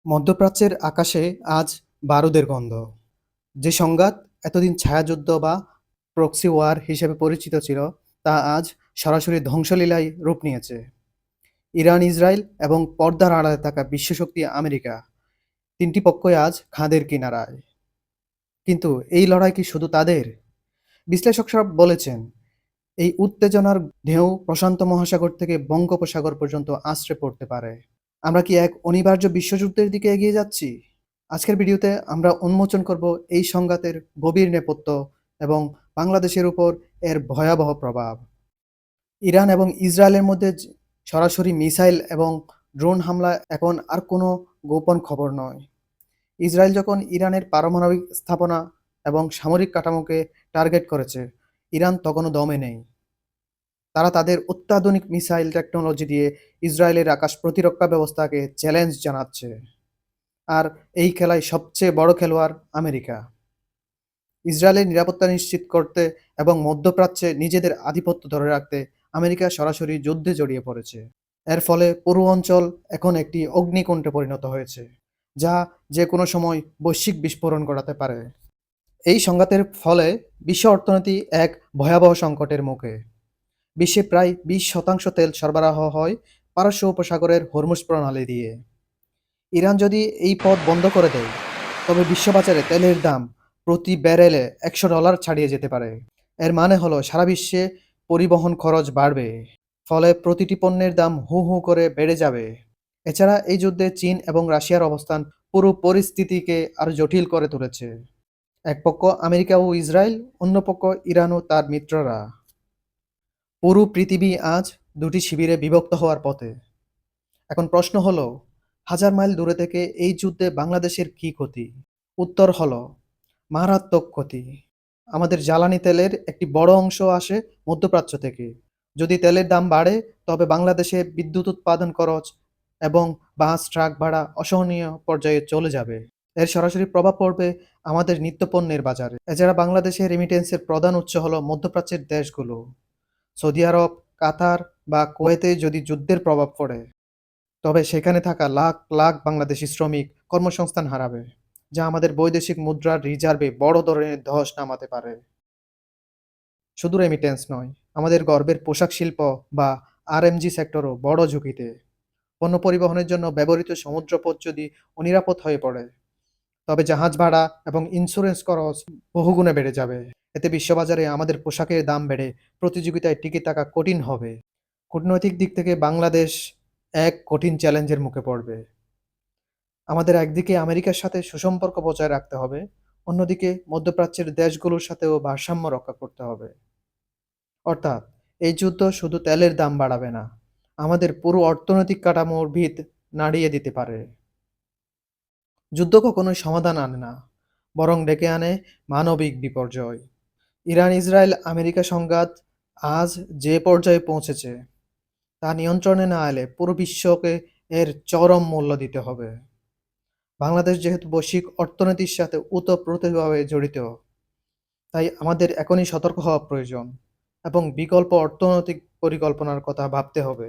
মধ্যপ্রাচ্যের আকাশে আজ বারুদের গন্ধ। যে সংঘাত এতদিন ছায়াযুদ্ধ বা প্রক্সি ওয়ার হিসেবে পরিচিত ছিল, তা আজ সরাসরি ধ্বংসলীলায় রূপ নিয়েছে। ইরান, ইসরায়েল এবং পর্দার আড়ালে থাকা বিশ্বশক্তি আমেরিকা, তিনটি পক্ষই আজ খাদের কিনারায়। কিন্তু এই লড়াই কি শুধু তাদের? বিশ্লেষকরা বলেছেন, এই উত্তেজনার ঢেউ প্রশান্ত মহাসাগর থেকে বঙ্গোপসাগর পর্যন্ত আছড়ে পড়তে পারে। আমরা কি এক অনিবার্য বিশ্বযুদ্ধের দিকে এগিয়ে যাচ্ছি? আজকের ভিডিওতে আমরা উন্মোচন করব এই সংঘাতের গভীর নেপথ্য এবং বাংলাদেশের উপর এর ভয়াবহ প্রভাব। ইরান এবং ইসরায়েলের মধ্যে সরাসরি মিসাইল এবং ড্রোন হামলা এখন আর কোনো গোপন খবর নয়। ইসরায়েল যখন ইরানের পারমাণবিক স্থাপনা এবং সামরিক কাঠামোকে টার্গেট করেছে, ইরান তখনও দমে নেই। তারা তাদের অত্যাধুনিক মিসাইল টেকনোলজি দিয়ে ইসরায়েলের আকাশ প্রতিরক্ষা ব্যবস্থাকে চ্যালেঞ্জ জানাচ্ছে। আর এই খেলায় সবচেয়ে বড় খেলোয়াড় আমেরিকা। ইসরায়েলের নিরাপত্তা নিশ্চিত করতে এবং মধ্যপ্রাচ্যে নিজেদের আধিপত্য ধরে রাখতে আমেরিকা সরাসরি যুদ্ধে জড়িয়ে পড়েছে। এর ফলে পুরো অঞ্চল এখন একটি অগ্নিকুণ্ডে পরিণত হয়েছে, যা যে কোনো সময় বৈশ্বিক বিস্ফোরণ ঘটাতে পারে। এই সংঘাতের ফলে বিশ্ব অর্থনীতি এক ভয়াবহ সংকটের মুখে। বিশ্বে প্রায় 20% তেল সরবরাহ হয় পারস্য উপসাগরের হরমুজ প্রণালী দিয়ে। ইরান যদি এই পথ বন্ধ করে দেয়, তবে বিশ্ববাজারে তেলের দাম প্রতি ব্যারেলে $100 ছাড়িয়ে যেতে পারে। এর মানে হলো সারা বিশ্বে পরিবহন খরচ বাড়বে, ফলে প্রতিটি পণ্যের দাম হু হু করে বেড়ে যাবে। এছাড়া এই যুদ্ধে চীন এবং রাশিয়ার অবস্থান পুরো পরিস্থিতিকে আরো জটিল করে তুলেছে। এক পক্ষ আমেরিকা ও ইসরায়েল, অন্য পক্ষ ইরান ও তার মিত্ররা। পুরো পৃথিবী আজ দুটি শিবিরে বিভক্ত হওয়ার পথে। এখন প্রশ্ন হলো, হাজার মাইল দূরে থেকে এই যুদ্ধে বাংলাদেশের কি ক্ষতি? উত্তর হলো মারাত্মক ক্ষতি। আমাদের জ্বালানি তেলের একটি বড় অংশ আসে মধ্যপ্রাচ্য থেকে। যদি তেলের দাম বাড়ে, তবে বাংলাদেশে বিদ্যুৎ উৎপাদন খরচ এবং বাস ট্রাক ভাড়া অসহনীয় পর্যায়ে চলে যাবে। এর সরাসরি প্রভাব পড়বে আমাদের নিত্যপণ্যের বাজারে। এছাড়া বাংলাদেশের রেমিটেন্সের প্রধান উৎস হলো মধ্যপ্রাচ্যের দেশগুলো। সৌদি আরব, কাতার বা কুয়েতে যদি যুদ্ধের প্রভাব পড়ে, তবে সেখানে থাকা লাখ লাখ বাংলাদেশি শ্রমিক কর্মসংস্থান হারাবে, যা আমাদের বৈদেশিক মুদ্রার রিজার্ভে বড় ধরনের ধস নামাতে পারে। শুধু রেমিটেন্স নয়, আমাদের গর্বের পোশাক শিল্প বা আরএমজি সেক্টরও বড় ঝুঁকিতে। পণ্য পরিবহনের জন্য ব্যবহৃত সমুদ্রপথ যদি অনিরাপদ হয়ে পড়ে, তবে জাহাজ ভাড়া এবং ইন্স্যুরেন্স খরচ বহুগুণে বেড়ে যাবে। এতে বিশ্ববাজারে আমাদের পোশাকের দাম বেড়ে প্রতিযোগিতায় টিকে থাকা কঠিন হবে। কূটনৈতিক দিক থেকে বাংলাদেশ এক কঠিন চ্যালেঞ্জের মুখে পড়বে। আমাদের একদিকে আমেরিকার সাথে সুসম্পর্ক বজায় রাখতে হবে, অন্যদিকে মধ্যপ্রাচ্যের দেশগুলোর সাথেও ভারসাম্য রক্ষা করতে হবে। অর্থাৎ এই যুদ্ধ শুধু তেলের দাম বাড়াবে না, আমাদের পুরো অর্থনৈতিক কাঠামোর ভিত নাড়িয়ে দিতে পারে। যুদ্ধ কখনোই সমাধান আনে না, বরং ডেকে আনে মানবিক বিপর্যয়। ইরান, ইসরায়েল, আমেরিকা সংঘাত আজ যে পর্যায়ে পৌঁছেছে, তা নিয়ন্ত্রণে না এলে পুরো বিশ্বকে এর চরম মূল্য দিতে হবে। বাংলাদেশ যেহেতু বৈশ্বিক অর্থনীতির সাথে ওতপ্রোতভাবে জড়িত, তাই আমাদের এখনই সতর্ক হওয়া প্রয়োজন এবং বিকল্প অর্থনৈতিক পরিকল্পনার কথা ভাবতে হবে।